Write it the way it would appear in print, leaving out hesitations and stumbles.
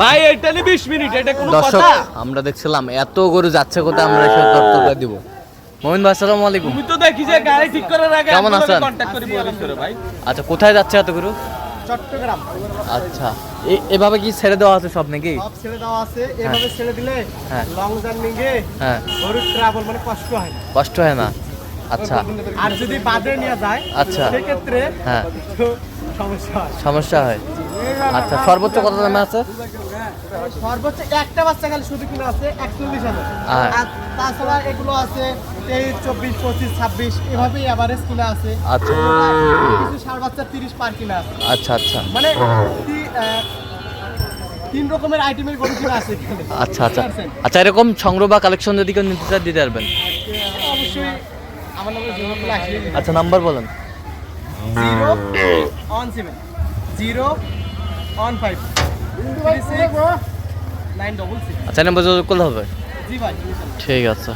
ভাই এটা নি 20 মিনিট, এটা কোনো দর্শক কথা? আমরা দেখছিলাম এত গরু যাচ্ছে কোথায়, আমরা এসে তত্ত্বটা দিব। মোমিন ভাই আসসালামু আলাইকুম। তুমি তো দেখি যে গাড়ি ঠিক করার আগে কেমন আছেন? কন্টাক্ট করি বলিস করে ভাই। আচ্ছা কোথায় যাচ্ছে এত গরু? চট্টগ্রাম। আচ্ছা এভাবে কি ছেড়ে দেওয়া আছে সব নাকি? সব ছেড়ে দেওয়া আছে, এভাবে ছেড়ে দিলে হ্যাঁ। লং জার্নি গে হ্যাঁ গরুর ট্রাভেল মানে কষ্ট হয় না। কষ্ট হয় না। আচ্ছা আর যদি বাদে নিয়ে যায় আচ্ছা। সেক্ষেত্রে হ্যাঁ একটু সমস্যা হয়। সমস্যা হয়। আচ্ছা সর্বোচ্চ কত দামে আছে? সর্বোচ্চ একটা বাচ্চা খালি শুধু কিনা আছে 41,000। হ্যাঁ। আর তাছাড়া এগুলো আছে 23, 24, 25, 26 এভাবেই এভারেজ কিনা আছে। আচ্ছা কিছু ষাঁড় বাচ্চা 30 পার কিনা আছে। আচ্ছা আচ্ছা মানে তিন রকমের আইটেমের গরু কিনা আছে এখানে। আচ্ছা আচ্ছা আচ্ছা এরকম সংগ্রহ বা কালেকশন যদি কেউ নিতে চায় দিতে পারবেন? অবশ্যই আমার নামে যোগাযোগ আসলে আচ্ছা নাম্বার বলেন। 017 015 36 966। আচ্ছা নাম্বার যোগাযোগ করলে হবে। জি ভাই, ইনশাআল্লাহ। ঠিক আছে।